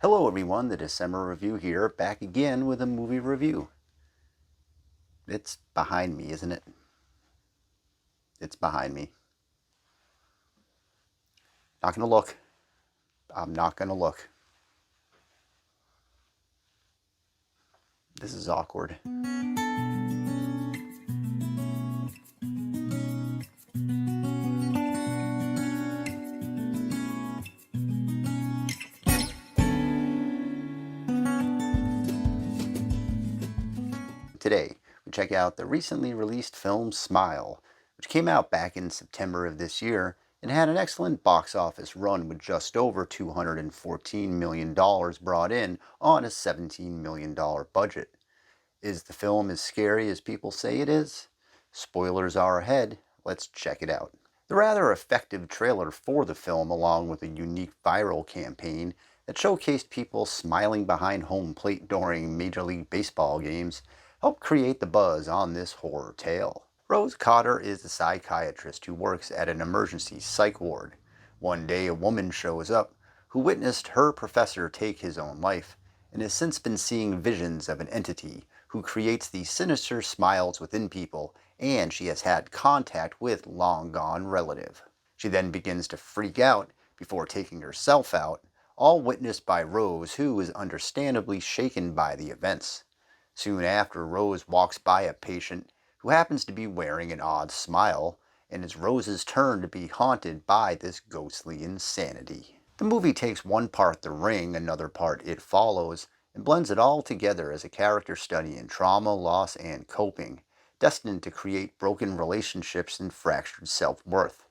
Hello everyone, the December Review here, back again with a movie review. It's behind me, isn't it? It's behind me. Not gonna look. I'm not gonna look. This is awkward. Today, we check out the recently released film Smile, which came out back in September of this year and had an excellent box office run with just over $214 million brought in on a $17 million budget. Is the film as scary as people say it is? Spoilers are ahead. Let's check it out. The rather effective trailer for the film, along with a unique viral campaign that showcased people smiling behind home plate during Major League Baseball games, helped create the buzz on this horror tale. Rose Cotter is a psychiatrist who works at an emergency psych ward. One day, a woman shows up who witnessed her professor take his own life and has since been seeing visions of an entity who creates these sinister smiles within people, and she has had contact with long-gone relative. She then begins to freak out before taking herself out, all witnessed by Rose, who is understandably shaken by the events. Soon after, Rose walks by a patient who happens to be wearing an odd smile, and it's Rose's turn to be haunted by this ghostly insanity. The movie takes one part The Ring, another part It Follows, and blends it all together as a character study in trauma, loss, and coping, destined to create broken relationships and fractured self-worth.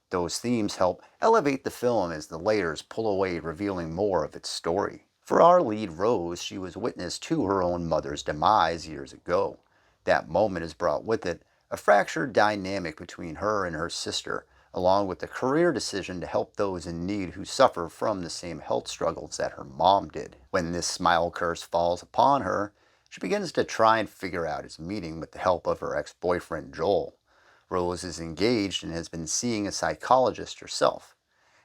Those themes help elevate the film as the layers pull away, revealing more of its story. For our lead Rose, she was witness to her own mother's demise years ago. That moment has brought with it a fractured dynamic between her and her sister, along with the career decision to help those in need who suffer from the same health struggles that her mom did. When this smile curse falls upon her, she begins to try and figure out its meaning with the help of her ex-boyfriend Joel. Rose is engaged and has been seeing a psychologist herself.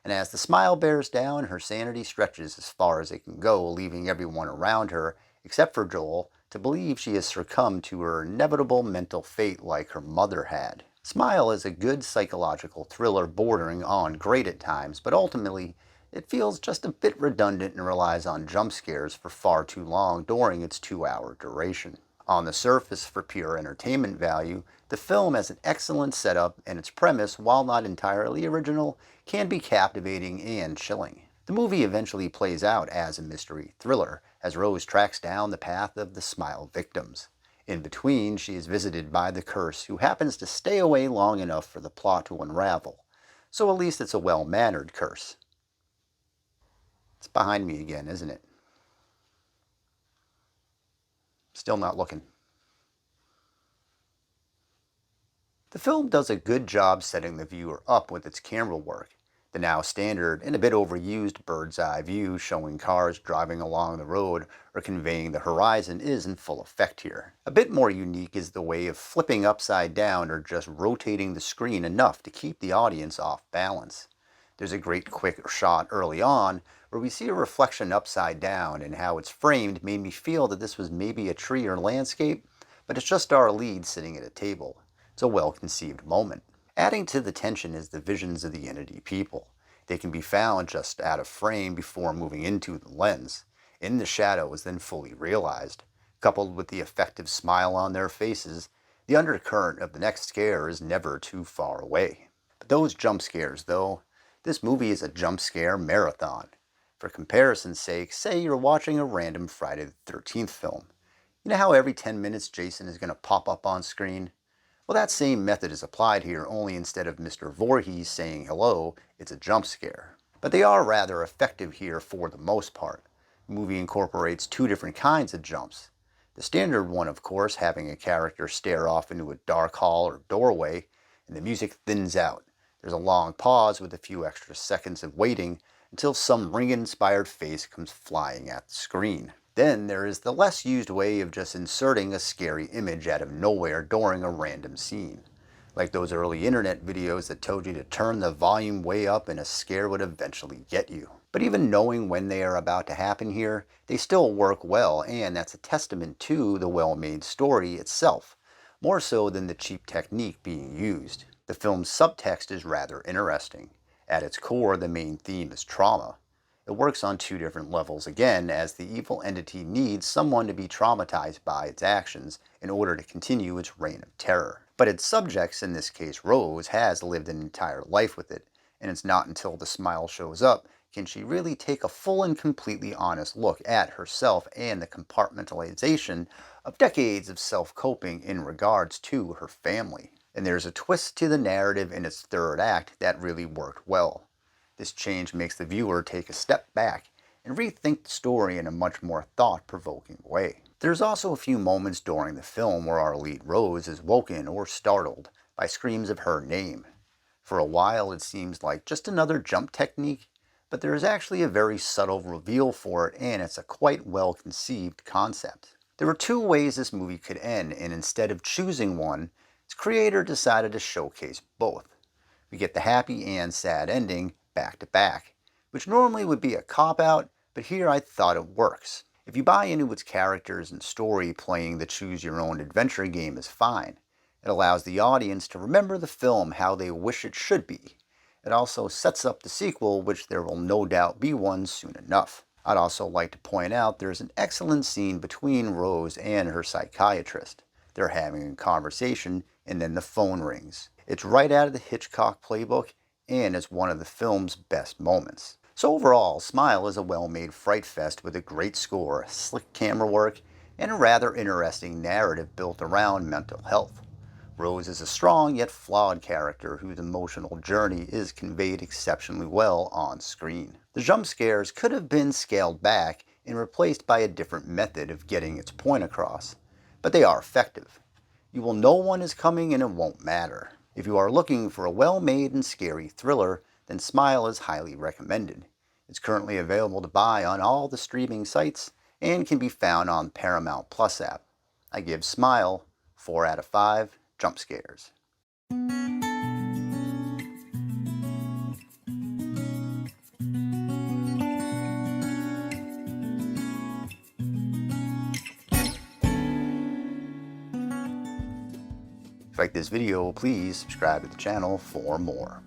And as the smile bears down, her sanity stretches as far as it can go, leaving everyone around her, except for Joel, to believe she has succumbed to her inevitable mental fate like her mother had. Smile is a good psychological thriller bordering on great at times, but ultimately it feels just a bit redundant and relies on jump scares for far too long during its 2-hour duration. On the surface, for pure entertainment value, the film has an excellent setup, and its premise, while not entirely original, can be captivating and chilling. The movie eventually plays out as a mystery thriller, as Rose tracks down the path of the Smile victims. In between, she is visited by the curse, who happens to stay away long enough for the plot to unravel. So at least it's a well-mannered curse. It's behind me again, isn't it? Still not looking. The film does a good job setting the viewer up with its camera work. The now standard and a bit overused bird's eye view showing cars driving along the road or conveying the horizon is in full effect here. A bit more unique is the way of flipping upside down or just rotating the screen enough to keep the audience off balance. There's a great quick shot early on where we see a reflection upside down, and how it's framed made me feel that this was maybe a tree or landscape, but it's just our lead sitting at a table. It's a well-conceived moment. Adding to the tension is the visions of the entity people. They can be found just out of frame before moving into the lens. In the shadow is then fully realized. Coupled with the effective smile on their faces, the undercurrent of the next scare is never too far away. But those jump scares, though, this movie is a jump scare marathon. For comparison's sake, say you're watching a random Friday the 13th film. You know how every 10 minutes Jason is going to pop up on screen? Well, that same method is applied here, only instead of Mr. Voorhees saying hello, it's a jump scare. But they are rather effective here for the most part. The movie incorporates two different kinds of jumps. The standard one, of course, having a character stare off into a dark hall or doorway, and the music thins out. There's a long pause with a few extra seconds of waiting until some ring-inspired face comes flying at the screen. Then there is the less used way of just inserting a scary image out of nowhere during a random scene. Like those early internet videos that told you to turn the volume way up and a scare would eventually get you. But But even knowing when they are about to happen here, they still work well, and that's a testament to the well-made story itself, more so than the cheap technique being used. The film's subtext is rather interesting. At its core, the main theme is trauma. It works on two different levels again, as the evil entity needs someone to be traumatized by its actions in order to continue its reign of terror. But its subjects, in this case Rose, has lived an entire life with it, and it's not until the smile shows up can she really take a full and completely honest look at herself and the compartmentalization of decades of self-coping in regards to her family. And there's a twist to the narrative in its third act that really worked well. This change makes the viewer take a step back and rethink the story in a much more thought-provoking way. There's also a few moments during the film where our lead Rose is woken or startled by screams of her name. For a while it seems like just another jump technique, but there is actually a very subtle reveal for it, and it's a quite well-conceived concept. There were two ways this movie could end, and instead of choosing one, its creator decided to showcase both. We get the happy and sad ending back to back, which normally would be a cop-out, but here I thought it works. If you buy into its characters and story, playing the choose-your-own-adventure game is fine. It allows the audience to remember the film how they wish it should be. It also sets up the sequel, which there will no doubt be one soon enough. I'd also like to point out there's an excellent scene between Rose and her psychiatrist. They're having a conversation, and then the phone rings. It's right out of the Hitchcock playbook, and it's one of the film's best moments. So overall, Smile is a well-made fright fest with a great score, slick camera work, and a rather interesting narrative built around mental health. Rose is a strong yet flawed character whose emotional journey is conveyed exceptionally well on screen. The jump scares could have been scaled back and replaced by a different method of getting its point across, but they are effective. You will know one is coming and it won't matter. If you are looking for a well-made and scary thriller, then Smile is highly recommended. It's currently available to buy on all the streaming sites and can be found on Paramount Plus app. I give Smile 4 out of 5 jump scares. If you like this video, please subscribe to the channel for more.